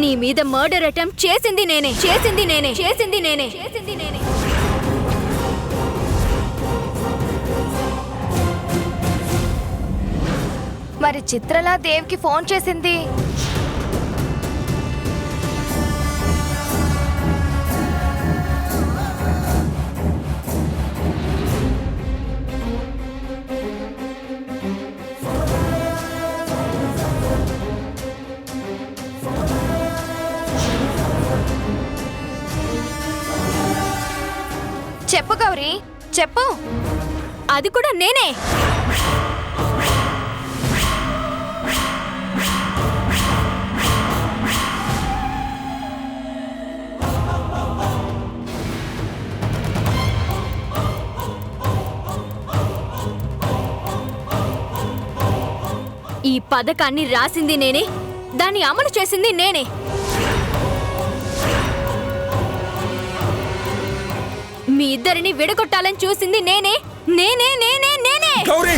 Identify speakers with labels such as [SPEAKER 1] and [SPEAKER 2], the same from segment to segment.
[SPEAKER 1] నీ మీద murder attempt చేసింది నేనే.
[SPEAKER 2] మరి చిత్రలా దేవ్కి ఫోన్ చేసింది? చెప్పు గౌరీ, చెప్పు.
[SPEAKER 1] అది కూడా నేనే. ఈ పథకాన్ని రాసింది నేనే, దాన్ని అమలు చేసింది నేనే. మీ ఇద్దరిని విడగొట్టాలని చూసింది నేనే.
[SPEAKER 3] గౌరీ!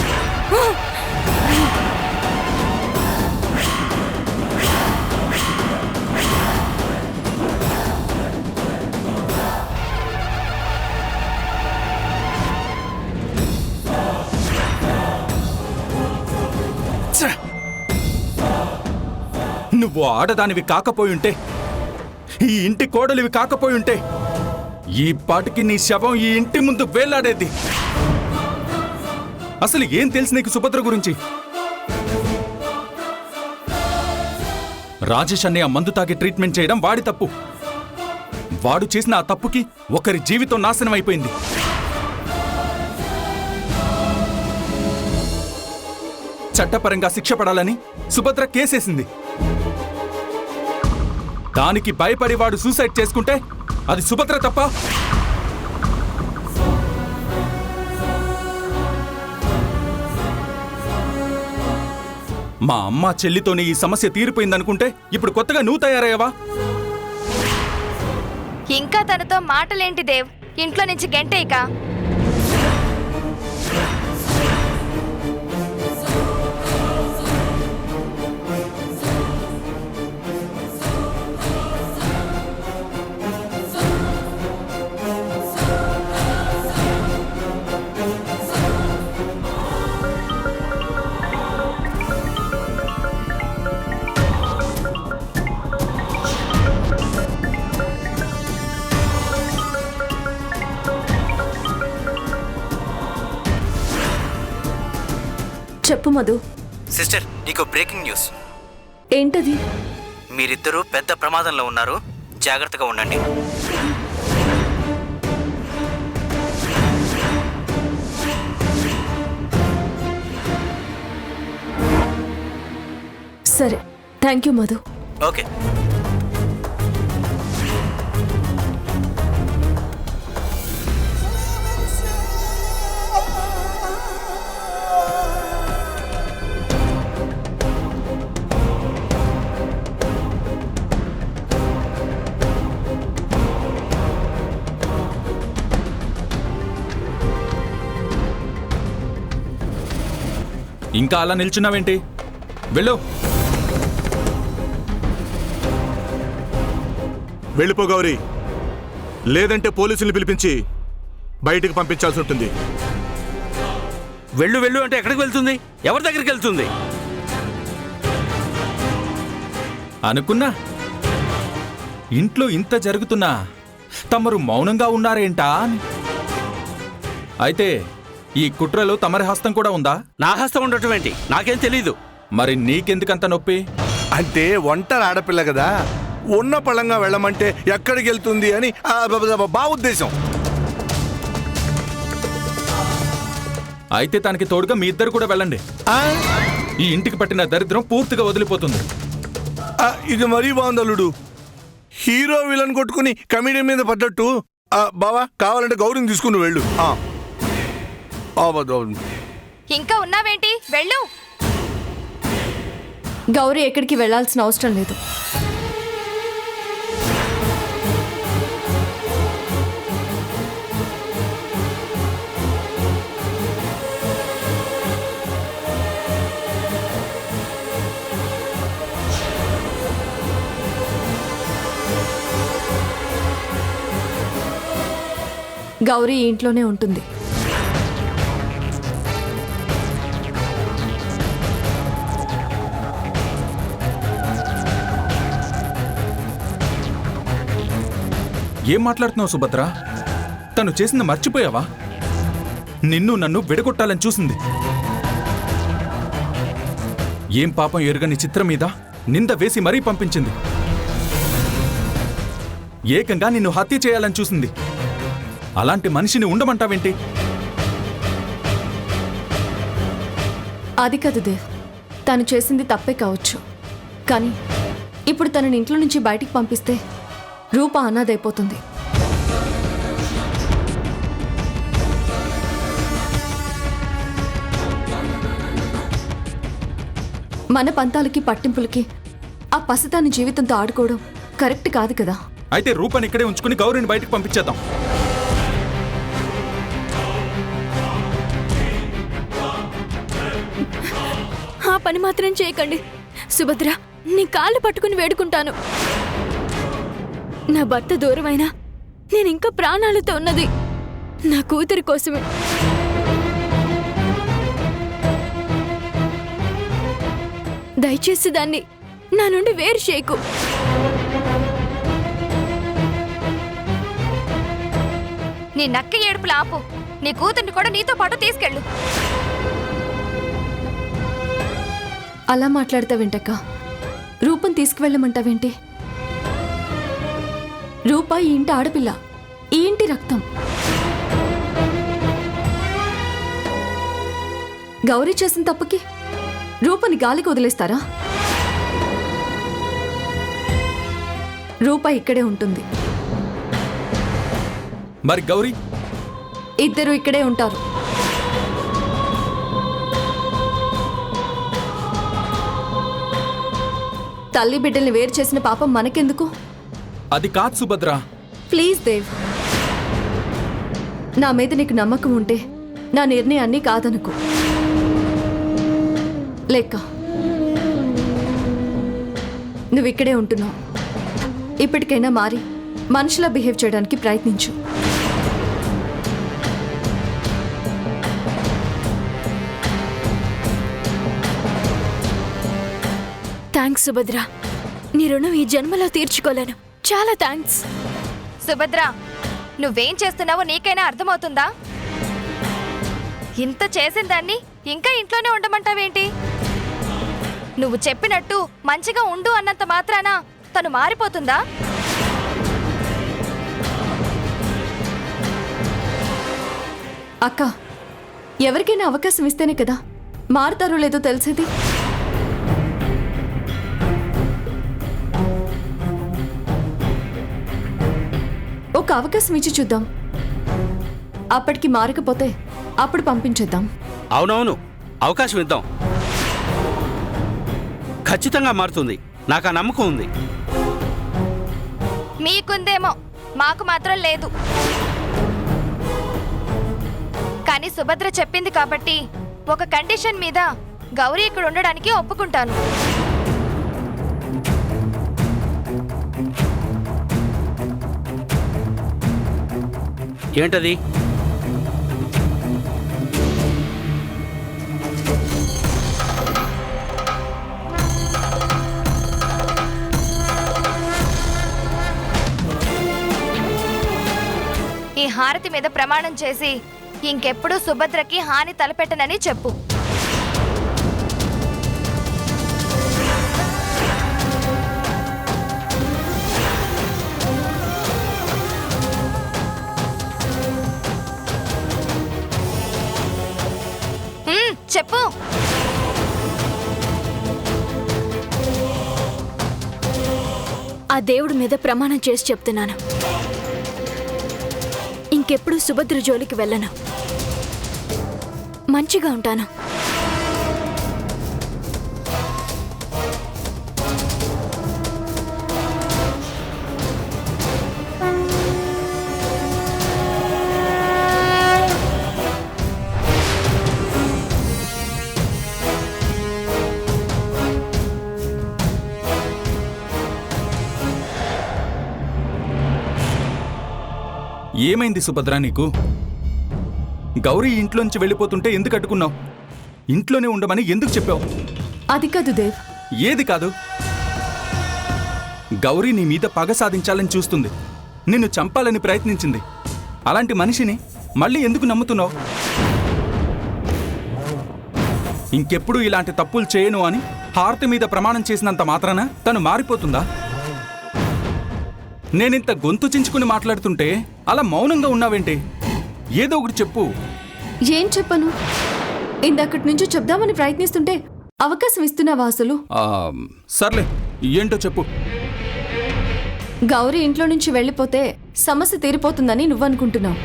[SPEAKER 3] నువ్వు ఆడదానివి కాకపోయుంటే, ఈ ఇంటి కోడలివి కాకపోయుంటే, ఈ పాటికి నీ శవం ఈ ఇంటి ముందు వేలాడేది. అసలు ఏం తెలుసు నీకు సుభద్ర గురించి? రాజేష్ అనే ఆ మందు తాగి ట్రీట్మెంట్ చేయడం వాడి తప్పు. వాడు చేసిన ఆ తప్పుకి ఒకరి జీవితం నాశనం అయిపోయింది. చట్టపరంగా శిక్ష పడాలని సుభద్ర కేసేసింది. దానికి భయపడి వాడు సూసైడ్ చేసుకుంటే అది సుభద్ర తప్ప? మా అమ్మ చెల్లితోనే ఈ సమస్య తీరిపోయిందనుకుంటే ఇప్పుడు కొత్తగా నువ్వు తయారయ్యావా?
[SPEAKER 2] ఇంకా తనతో మాటలేంటి దేవ్? ఇంట్లో నుంచి గెంటేయక.
[SPEAKER 4] చెప్పు మధు.
[SPEAKER 5] సిస్టర్, నీకు బ్రేకింగ్ న్యూస్.
[SPEAKER 4] ఏంటది?
[SPEAKER 5] మీరిద్దరూ పెద్ద ప్రమాదంలో ఉన్నారు, జాగ్రత్తగా ఉండండి.
[SPEAKER 4] సరే, థ్యాంక్ యూ మధు.
[SPEAKER 5] ఓకే.
[SPEAKER 3] ఇంకా అలా నిల్చున్నావేంటి? వెళ్ళు.
[SPEAKER 6] వెళ్ళిపో గౌరీ, లేదంటే పోలీసుల్ని పిలిపించి బయటికి పంపించాల్సి ఉంటుంది.
[SPEAKER 7] వెళ్ళు వెళ్ళు అంటే ఎక్కడికి వెళ్తుంది? ఎవరి దగ్గరికి వెళ్తుంది?
[SPEAKER 3] అనుకున్నా ఇంట్లో ఇంత జరుగుతున్నా తమరు మౌనంగా ఉన్నారేంటా అని. అయితే ఈ కుట్రలో తమరి హస్తం కూడా ఉందా?
[SPEAKER 7] నా హస్తం ఉండటం ఏంటి? నాకేం తెలీదు.
[SPEAKER 3] మరి నీకెందుకంత నొప్పి?
[SPEAKER 6] అంటే ఒంటరి ఆడపిల్ల కదా, ఉన్న పళంగా వెళ్ళమంటే ఎక్కడికి వెళ్తుంది అని బా ఉద్దేశం.
[SPEAKER 3] అయితే తనకి తోడుగా మీ ఇద్దరు కూడా వెళ్ళండి. ఈ ఇంటికి పట్టిన దరిద్రం పూర్తిగా వదిలిపోతుంది.
[SPEAKER 6] ఇది మరీ బాగుందల్లుడు. హీరో విలన్ కొట్టుకుని కమిడియన్ మీద పడ్డట్టు. బావా, కావాలంటే గౌరీని తీసుకుని వెళ్ళు.
[SPEAKER 2] ఇంకా ఉన్నావేంటి? వెళ్ళు.
[SPEAKER 4] గౌరీ ఎక్కడికి వెళ్లాల్సిన అవసరం లేదు. గౌరీ ఈ ఇంట్లోనే ఉంటుంది.
[SPEAKER 3] ఏం మాట్లాడుతున్నావు సుభద్ర? తను చేసింది మర్చిపోయావా? నిన్ను నన్ను విడగొట్టాలని చూసింది. ఏం పాపం ఎరుగని చిత్రం మీద నింద వేసి మరీ పంపించింది. ఏకంగా నిన్ను హత్య చేయాలని చూసింది. అలాంటి మనిషిని ఉండమంటావేంటి?
[SPEAKER 4] అది కాదు దేవ్, తను చేసింది తప్పే కావచ్చు. కానీ ఇప్పుడు తనని ఇంట్లో నుంచి బయటికి పంపిస్తే రూప అనాథైపోతుంది. మన పంతాలకి పట్టింపులకి ఆ పసిదాని జీవితంతో ఆడుకోవడం కరెక్ట్ కాదు కదా.
[SPEAKER 3] అయితే రూపని ఇక్కడే ఉంచుకుని గౌరీని బయటికి పంపించేద్దాం.
[SPEAKER 1] ఆ పని మాత్రం చేయకండి సుభద్ర. నీ కాళ్ళు పట్టుకుని వేడుకుంటాను. నా భర్త దూరమైనా నేను ఇంకా ప్రాణాలతో ఉన్నది నా కూతురి కోసమే. దయచేసి దాన్ని నా నుండి వేరు చేయకు.
[SPEAKER 2] నీ నక్క ఏడుపులు ఆపు. నీ కూతుర్ని కూడా నీతో పాటు తీసుకెళ్ళు.
[SPEAKER 4] అలా మాట్లాడతావేంటక్క? రూపం తీసుకువెళ్ళమంటావేంటి? రూప ఈ ఇంటి ఆడపిల్ల, ఈ ఇంటి రక్తం. గౌరీ చేసిన తప్పుకి రూపని గాలికి వదిలేస్తారా? రూప ఇక్కడే ఉంటుంది.
[SPEAKER 3] మరి గౌరీ?
[SPEAKER 4] ఇద్దరు ఇక్కడే ఉంటారు. తల్లి బిడ్డల్ని వేరు చేసిన పాపం మనకెందుకు?
[SPEAKER 3] అది కాదు సుభద్ర.
[SPEAKER 4] ప్లీజ్ దేవ్, నా మీద నీకు నమ్మకం ఉంటే నా నిర్ణయాన్ని కాదనుకో. లేక నువ్వు ఇక్కడే ఉంటున్నావు. ఇప్పటికైనా మారి మనిషిలా బిహేవ్ చేయడానికి ప్రయత్నించు.
[SPEAKER 1] థ్యాంక్స్ సుభద్ర. నీ రుణం ఈ జన్మలో తీర్చుకోలేను. చాలా థ్యాంక్స్.
[SPEAKER 2] సుభద్ర, నువ్వేం చేస్తున్నావో నీకైనా అర్థమవుతుందా? ఇంత చేసిన దాన్ని ఇంకా ఇంట్లోనే ఉండమంటావేంటి? నువ్వు చెప్పినట్టు మంచిగా ఉండు అన్నంత మాత్రాన తను మారిపోతుందా?
[SPEAKER 4] అక్క, ఎవరికైనా అవకాశం ఇస్తేనే కదా మారుతారో లేదో తెలిసేది. ఒక అవకాశం ఇచ్చి చూద్దాం. అప్పటికి మారకపోతే అప్పుడు పంపించేద్దాం.
[SPEAKER 7] అవునవును, అవకాశం ఇద్దాం. ఖచ్చితంగా మారుతుంది. నాకు ఆ నమ్మకం ఉంది.
[SPEAKER 2] మీకుందేమో, మాకు మాత్రం లేదు. కానీ సుభద్ర చెప్పింది కాబట్టి ఒక కండిషన్ మీద గౌరీ ఇక్కడ ఉండడానికి ఒప్పుకుంటాను.
[SPEAKER 7] ఏంటది?
[SPEAKER 2] ఈ హారతి మీద ప్రమాణం చేసి ఇంకెప్పుడు సుభద్రకి హాని తలపెట్టనని చెప్పు. చెప్పు.
[SPEAKER 1] ఆ దేవుడి మీద ప్రమాణం చేసి చెప్తున్నాను, ఇంకెప్పుడు సుభద్ర జోలికి వెళ్ళను. మంచిగా ఉంటాను.
[SPEAKER 3] ఏమైంది సుభద్ర నీకు? గౌరీ ఇంట్లోంచి వెళ్ళిపోతుంటే ఎందుకు అడ్డుకున్నావు? ఇంట్లోనే ఉండమని ఎందుకు చెప్పావు?
[SPEAKER 4] అది కాదు దేవ్.
[SPEAKER 3] ఏది కాదు? గౌరీ నీ మీద పగ సాధించాలని చూస్తుంది, నిన్ను చంపాలని ప్రయత్నించింది. అలాంటి మనిషిని మళ్ళీ ఎందుకు నమ్ముతున్నావు? ఇంకెప్పుడు ఇలాంటి తప్పులు చేయను అని హారతి మీద ప్రమాణం చేసినంత మాత్రాన తను మారిపోతుందా? నేనింత గొంతు చించుకుని మాట్లాడుతుంటే అలా మౌనంగా ఉన్నావేంటి? ఏదో ఒకటి చెప్పు.
[SPEAKER 4] ఏం చెప్పను? ఇందక్కడి నుంచి చెప్దామని ప్రయత్నిస్తుంటే అవకాశం ఇస్తున్నావా అసలు?
[SPEAKER 3] సర్లే, ఏంటో చెప్పు.
[SPEAKER 4] గౌరీ ఇంట్లో నుంచి వెళ్ళిపోతే సమస్య తీరిపోతుందని నువ్వనుకుంటున్నావు,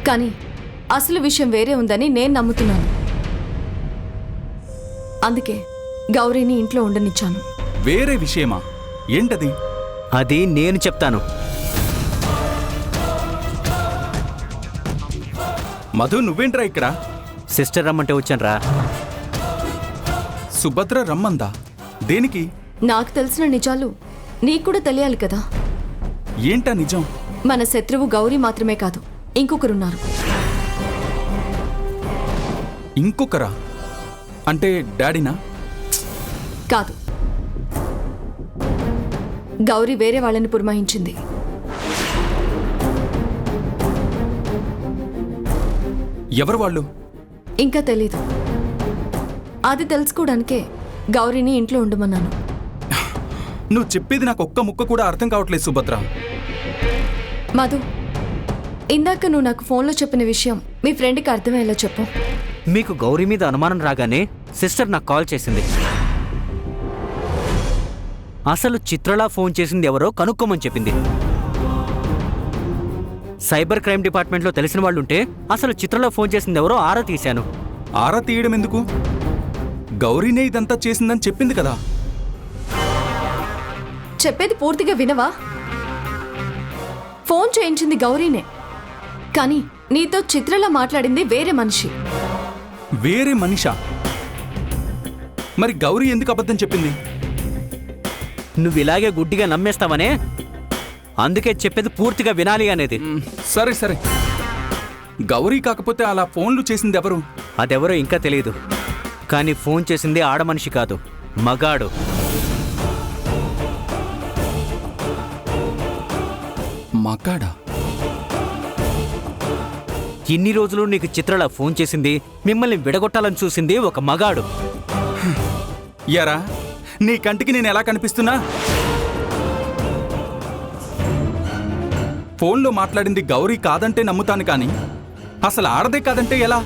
[SPEAKER 4] కానీ అసలు విషయం వేరే ఉందని నేను నమ్ముతున్నాను. అందుకే గౌరీని ఇంట్లో ఉండనిచ్చాను.
[SPEAKER 3] వేరే విషయమా? ఏంటది?
[SPEAKER 5] అది నేను చెప్తాను.
[SPEAKER 3] మధు, నువ్వేంట్రా ఇక్కడ?
[SPEAKER 5] సిస్టర్ రమ్మంటే వచ్చానురా.
[SPEAKER 3] సుభద్ర రమ్మందా? దేనికి?
[SPEAKER 4] నాకు తెలిసిన నిజాలు నీకు కూడా తెలియాలి కదా.
[SPEAKER 3] ఏంటా నిజం?
[SPEAKER 4] మన శత్రువు గౌరీ మాత్రమే కాదు, ఇంకొకరున్నారు.
[SPEAKER 3] ఇంకొకరా? అంటే డాడీనా?
[SPEAKER 4] కాదు, గౌరీ వేరే వాళ్ళని పురమాయించింది.
[SPEAKER 3] ఎవరు వాళ్ళు?
[SPEAKER 4] ఇంకా తెలీదు. అది తెలుసుకోవడానికే గౌరీని ఇంట్లో ఉండమన్నాను.
[SPEAKER 3] నువ్వు చెప్పేది నాకు ఒక్క ముక్క కూడా అర్థం కావట్లేదు సుభద్ర.
[SPEAKER 4] మధు, ఇందాక నువ్వు నాకు ఫోన్లో చెప్పిన విషయం మీ ఫ్రెండ్కి అర్థమయ్యేలా చెప్పు.
[SPEAKER 5] మీకు గౌరీ మీద అనుమానం రాగానే సిస్టర్ నాకు కాల్ చేసింది. అసలు చిత్రలా ఫోన్ చేసింది ఎవరో కనుక్కోమని చెప్పింది. సైబర్ క్రైమ్ డిపార్ట్మెంట్లో తెలిసిన వాళ్ళుంటే అసలు చిత్రలా ఫోన్ చేసింది ఎవరో ఆరా తీశాను.
[SPEAKER 3] ఆరా తీయడం ఎందుకు? గౌరీనే ఇదంతా చేసిందని చెప్పింది కదా.
[SPEAKER 4] చెప్పేది పూర్తిగా వినవా? ఫోన్ చేయించింది గౌరీనే, కానీ నీతో చిత్రలా మాట్లాడింది వేరే మనిషి.
[SPEAKER 3] వేరే మనిషా? మరి గౌరీ ఎందుకు అబద్ధం చెప్పింది?
[SPEAKER 5] నువ్వు ఇలాగే గుడ్డిగా నమ్మేస్తావనే, అందుకే చెప్పేది పూర్తిగా వినాలి అనేది.
[SPEAKER 3] సరే సరే, గౌరీ కాకపోతే అలా ఫోన్లు చేసింది ఎవరు?
[SPEAKER 5] అదెవరో ఇంకా తెలియదు, కానీ ఫోన్ చేసింది ఆడమనిషి కాదు, మగాడు.
[SPEAKER 3] మగాడా?
[SPEAKER 5] ఇన్ని రోజులు నీకు చిత్రలా ఫోన్ చేసింది, మిమ్మల్ని విడగొట్టాలని చూసింది ఒక మగాడు.
[SPEAKER 3] యారా, నీ కంటికి నేను ఎలా కనిపిస్తున్నా? ఫోన్లో మాట్లాడింది గౌరీ కాదంటే నమ్ముతాను, కానీ అసలు ఆడదే కాదంటే ఎలా?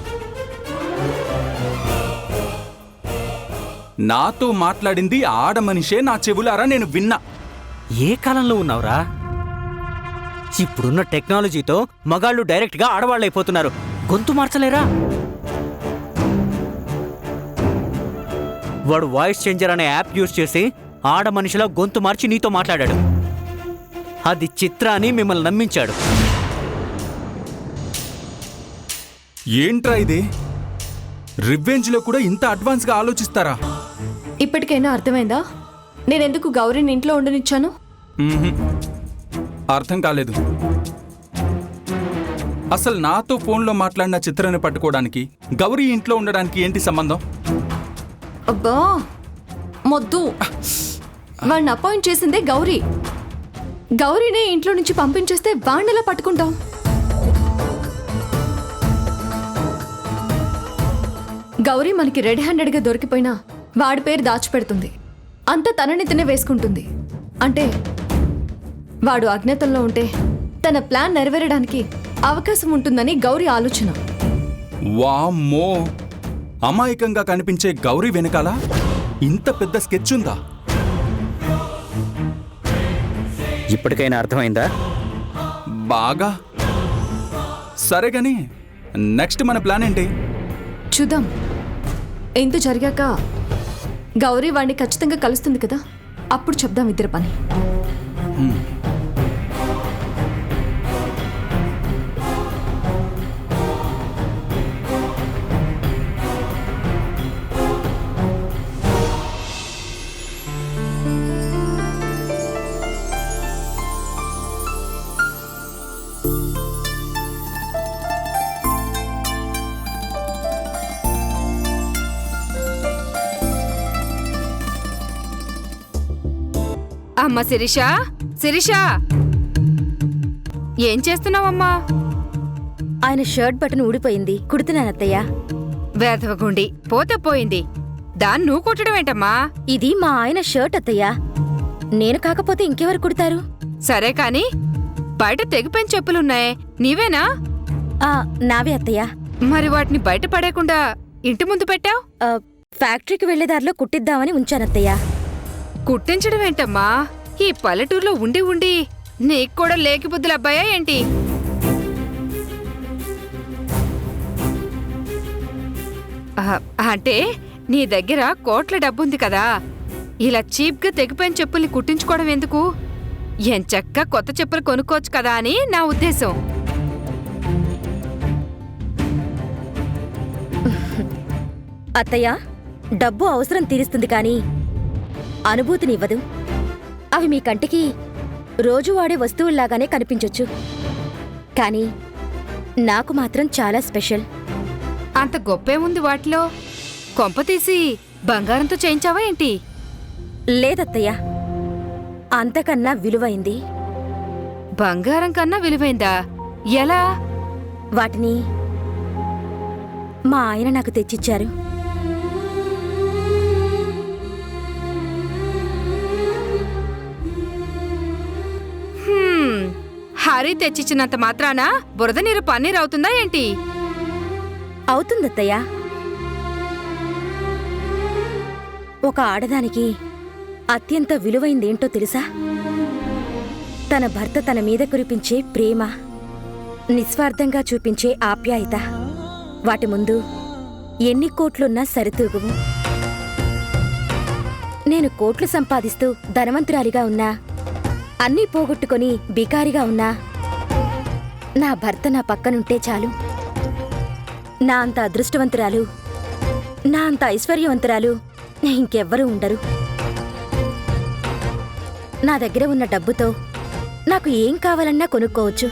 [SPEAKER 3] నాతో మాట్లాడింది ఆడమనిషే నా చెవులారా నేను విన్నా.
[SPEAKER 5] ఏ కాలంలో ఉన్నావురా? ఇప్పుడున్న టెక్నాలజీతో మగాళ్ళు డైరెక్ట్గా ఆడవాళ్ళైపోతున్నారు. గొంతు మార్చలేరా? వాడు వాయిస్ చేంజర్ అనే యాప్ యూజ్ చేసి ఆడమనిషిలా గొంతు మార్చి నీతో మాట్లాడాడు. అది చిత్ర అని మిమ్మల్ని నమ్మించాడు.
[SPEAKER 3] ఏంట్రా ఇది? రివెంజ్లో కూడా ఇంత అడ్వాన్స్గా ఆలోచిస్తారా?
[SPEAKER 4] ఇప్పటికైనా అర్థమైందా నేనెందుకు గౌరీని ఇంట్లో ఉండనిచ్చాను?
[SPEAKER 3] అర్థం కాలేదు. అసలు నాతో ఫోన్లో మాట్లాడిన చిత్రాన్ని పట్టుకోవడానికి గౌరీ ఇంట్లో ఉండడానికి ఏంటి సంబంధం?
[SPEAKER 4] అబ్బా మొద్దు, వాడిని అపాయింట్ చేసిందే గౌరీ. గౌరీనే ఇంట్లో నుంచి పంపించేస్తే వాణ్ణిలా పట్టుకుంటాం? గౌరీ మనకి రెడ్ హ్యాండెడ్గా దొరికిపోయినా వాడి పేరు దాచిపెడుతుంది, అంతా తనని తినే వేసుకుంటుంది. అంటే వాడు అజ్ఞాతంలో ఉంటే తన ప్లాన్ నెరవేరడానికి అవకాశం ఉంటుందని గౌరీ ఆలోచన.
[SPEAKER 3] వామ్మో, అమాయకంగా కనిపించే గౌరీ వెనకాల ఇంత పెద్ద స్కెచ్ ఉందా?
[SPEAKER 5] ఇప్పటికైనా అర్థమైందా?
[SPEAKER 3] బాగా. సరే గాని నెక్స్ట్ మన ప్లాన్ ఏంటి?
[SPEAKER 4] చూద్దాం. ఇంత జరిగాక గౌరీ వాడిని ఖచ్చితంగా కలుస్తుంది కదా, అప్పుడు చెప్దాం ఇద్దరి పని.
[SPEAKER 8] అమ్మ శిరీష, శిరీష, ఏం చేస్తున్నావమ్మా?
[SPEAKER 9] ఆయన షర్ట్ బటన్ ఊడిపోయింది, కుడుతున్నానత్తయ్య.
[SPEAKER 8] వేధవగుండి పోతే పోయింది, దాన్ని నువ్వు కుట్టడం ఏంటమ్మా?
[SPEAKER 9] ఇది మా ఆయన షర్ట్ అత్తయ్య. నేను కాకపోతే ఇంకెవరు కుడతారు?
[SPEAKER 8] సరే కాని బయట తెగిపోయిన చెప్పులున్నాయే, నీవేనా?
[SPEAKER 9] నావే అత్తయ్య.
[SPEAKER 8] మరి వాటిని బయట పడేయకుండా ఇంటి ముందు పెట్టావు?
[SPEAKER 9] ఫ్యాక్టరీకి వెళ్లేదారిలో కుట్టిద్దామని ఉంచానత్తయ్య.
[SPEAKER 8] కుట్టించడం ఏంటమ్మా? ఈ పల్లెటూరులో ఉండి ఉండి నీకు కూడా లేకి బుద్ధులు అబ్బాయా ఏంటి? అంటే నీ దగ్గర కోట్ల డబ్బుంది కదా, ఇలా చీప్గా తెగిపోయిన చెప్పుల్ని కుట్టించుకోవడం ఎందుకు? ఎంచక్కా కొత్త చెప్పులు కొనుక్కోవచ్చు కదా అని నా ఉద్దేశం.
[SPEAKER 9] అత్తయ్య, డబ్బు అవసరం తీరుస్తుంది కానీ అనుభూతినివ్వదు. అవి మీ కంటికి రోజు వాడే వస్తువుల్లాగానే కనిపించొచ్చు, కానీ నాకు మాత్రం చాలా స్పెషల్.
[SPEAKER 8] అంత గొప్పే ఉంది వాటిలో? కొంపతీసి బంగారంతో చేయించావా ఏంటి?
[SPEAKER 9] లేదత్తయ్య, అంతకన్నా విలువైంది.
[SPEAKER 8] బంగారం కన్నా విలువైందా? ఎలా?
[SPEAKER 9] వాటిని మా ఆయన నాకు తెచ్చిచ్చారు.
[SPEAKER 8] హరి తెచ్చిచ్చినంత మాత్రాన బురద నీరు పన్నీర్ అవుతుందా ఏంటి?
[SPEAKER 9] అవుతుందత్తయ్య. ఒక ఆడదానికి అత్యంత విలువైందేంటో తెలుసా? తన భర్త తన మీద కురిపించే ప్రేమ, నిస్వార్థంగా చూపించే ఆప్యాయత. వాటి ముందు ఎన్ని కోట్లున్నా సరితూగువు. నేను కోట్లు సంపాదిస్తూ ధనవంతురాలిగా ఉన్నా, అన్నీ పోగొట్టుకొని బికారిగా ఉన్నా, నా భర్త నా పక్కనుంటే చాలు. నా అంత అదృష్టవంతురాలు, నా అంత ఐశ్వర్యవంతురాలు ఇంకెవ్వరూ ఉండరు. నా దగ్గర ఉన్న డబ్బుతో నాకు ఏం కావాలన్నా కొనుక్కోవచ్చు,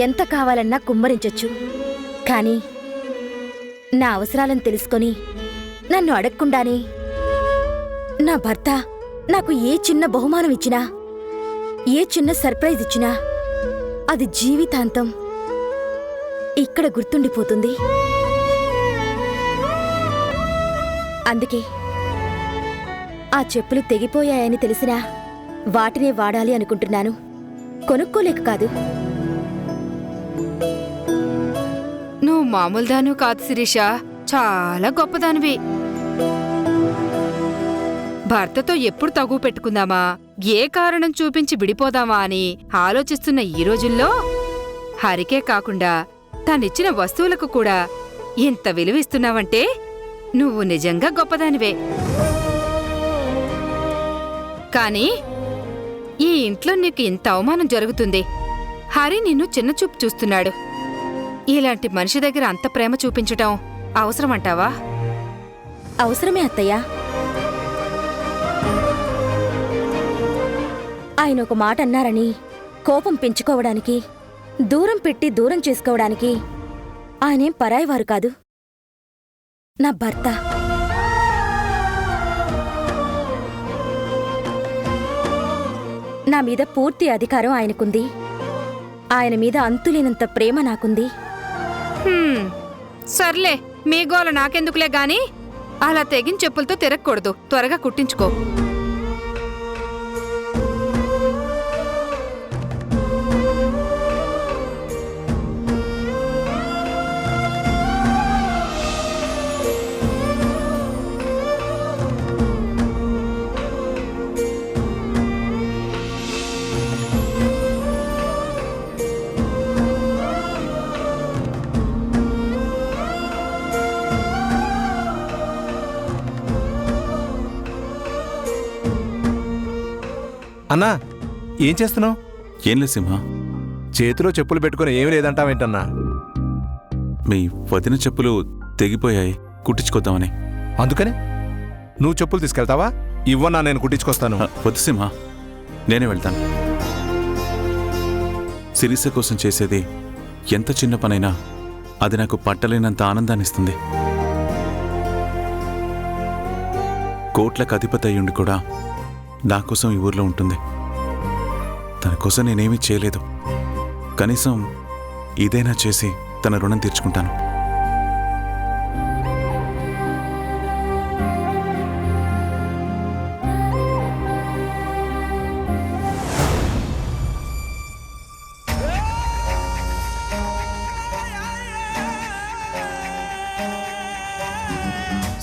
[SPEAKER 9] ఎంత కావాలన్నా కుమ్మరించొచ్చు. కానీ నా అవసరాలను తెలుసుకొని నన్ను అడగకుండానే నా భర్త నాకు ఏ చిన్న బహుమానం ఇచ్చినా, ఏ చిన్న సర్ప్రైజ్ ఇచ్చినా అది జీవితాంతం ఇక్కడ గుర్తుండిపోతుంది. అందుకే ఆ చెప్పులు తెగిపోయాయని తెలిసినా వాటినే వాడాలి అనుకుంటున్నాను, కొనుక్కోలేక కాదు.
[SPEAKER 8] నువ్వు మామూలు దానివి కాదు శిరీష, చాలా గొప్పదానివి. భర్తతో ఎప్పుడు తగువ పెట్టుకుందామా, ఏ కారణం చూపించి విడిపోదామా అని ఆలోచిస్తున్న ఈ రోజుల్లో హరికే కాకుండా తనిచ్చిన వస్తువులకు కూడా ఇంత విలువిస్తున్నావంటే నువ్వు నిజంగా గొప్పదానివే. కాని ఈ ఇంట్లో నీకు ఇంత అవమానం జరుగుతుంది. హరి నిన్ను చిన్నచూపు చూస్తున్నాడు. ఇలాంటి మనిషి దగ్గర అంత ప్రేమ చూపించటం అవసరమంటావా?
[SPEAKER 9] అవసరమే అత్తయ్య. ఆయన ఒక మాట అన్నారని కోపం పెంచుకోవడానికి, దూరం పెట్టి దూరం చేసుకోవడానికి ఆయనేం పరాయివారు కాదు, నా భర్త. నా మీద పూర్తి అధికారం ఆయనకుంది. ఆయన మీద అంతులేనంత ప్రేమ నాకుంది.
[SPEAKER 8] సర్లే, మీ గోల నాకెందుకులే గాని అలా తెగిన చెప్పులతో తిరగకూడదు. త్వరగా కుట్టించుకో.
[SPEAKER 10] అన్నా, ఏం చేస్తున్నావు?
[SPEAKER 3] ఏం లేదు సింహ.
[SPEAKER 10] చేతిలో చెప్పులు పెట్టుకుని ఏమీ లేదంటావేంటన్నా?
[SPEAKER 3] మీ వదిన చెప్పులు తెగిపోయాయి, కుట్టించుకొద్దామని.
[SPEAKER 10] అందుకని నువ్వు చెప్పులు తీసుకెళ్తావా? ఇవ్వన్నా, నేను కుట్టించుకొస్తాను.
[SPEAKER 3] వద్దు సింహ, నేనే వెళ్తాను. శిరీష కోసం చేసేది ఎంత చిన్న పనైనా అది నాకు పట్టలేనంత ఆనందాన్నిస్తుంది. కోట్లకు అధిపతి అయ్యుండి కూడా
[SPEAKER 11] నా కోసం ఈ ఊర్లో ఉంటుంది. తన కోసం నేనేమీ చేయలేదు. కనీసం ఇదైనా చేసి తన రుణం తీర్చుకుంటాను.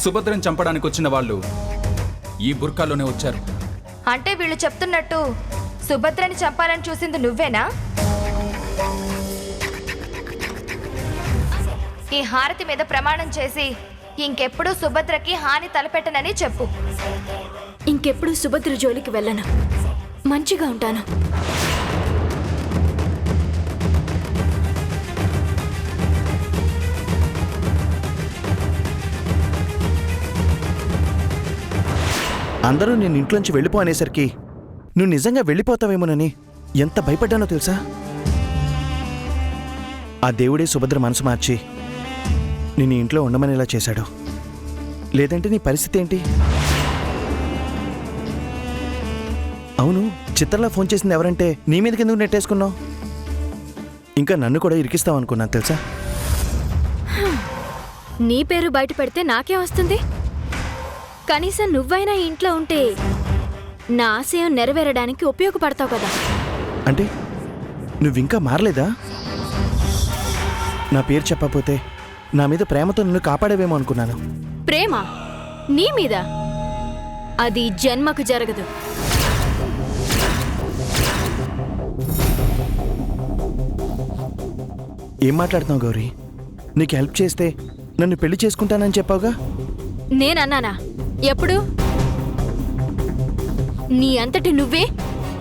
[SPEAKER 3] సుభద్రని చంపడానికి వచ్చిన వాళ్ళు ఈ బుర్కాలోనే వచ్చారు.
[SPEAKER 2] అంటే వీళ్ళు చెప్తున్నట్టు సుభద్రని చంపాలని చూసింది నువ్వేనా? ఈ హారతి మీద ప్రమాణం చేసి ఇంకెప్పుడు సుభద్రకి హాని తలపెట్టనని చెప్పు.
[SPEAKER 1] ఇంకెప్పుడు సుభద్ర జోలికి వెళ్ళను. మంచిగా ఉంటాను.
[SPEAKER 12] అందరూ నేను ఇంట్లోంచి వెళ్ళిపో అనేసరికి నువ్వు నిజంగా వెళ్ళిపోతావేమోనని ఎంత భయపడ్డానో తెలుసా? ఆ దేవుడే సుభద్ర మనసు మార్చి నేను ఇంట్లో ఉండమనేలా చేశాడు. లేదంటే నీ పరిస్థితి ఏంటి? అవును, చిత్రలా ఫోన్ చేసింది ఎవరంటే నీ మీదకి ఎందుకు నెట్టేసుకున్నావు? ఇంకా నన్ను కూడా ఇరికిస్తావు అనుకున్నాను తెలుసా?
[SPEAKER 1] నీ పేరు బయట పెడితే నాకేం వస్తుంది? కనీసం నువ్వైనా ఇంట్లో ఉంటే నా ఆశయం నెరవేరడానికి ఉపయోగపడతావు కదా.
[SPEAKER 12] అంటే నువ్వింకా మారలేదా? నా పేరు చెప్పకపోతే నా మీద ప్రేమతో నిన్ను కాపాడేవేమో అనుకున్నాను.
[SPEAKER 1] ప్రేమ నీ మీద? అది జన్మకు జరగదు.
[SPEAKER 12] ఏం మాట్లాడుతున్నావు గౌరీ? నీకు హెల్ప్ చేస్తే నన్ను పెళ్లి చేసుకుంటానని చెప్పావుగా?
[SPEAKER 1] నేనన్నానా? ఎప్పుడు? నీ అంతటి నువ్వే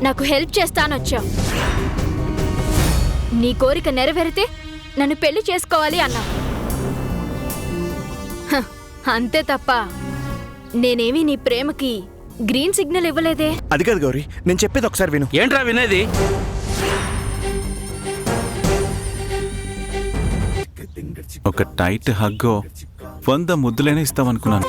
[SPEAKER 1] నాకు హెల్ప్ చేస్తానొచ్చావు. నీ కోరిక నెరవేరితే నన్ను పెళ్లి చేసుకోవాలి అన్నావు. హ, అంతే తప్ప నేనేమీ నీ ప్రేమకి గ్రీన్ సిగ్నల్ ఇవ్వలేదే.
[SPEAKER 12] అది కాదు గౌరీ, నేను చెప్పేది ఒకసారి విను.
[SPEAKER 7] ఏంట్రా వినేది?
[SPEAKER 11] ఒక టైట్ హగ్గో 100 ముద్దులైనా ఇస్తామనుకున్నాను.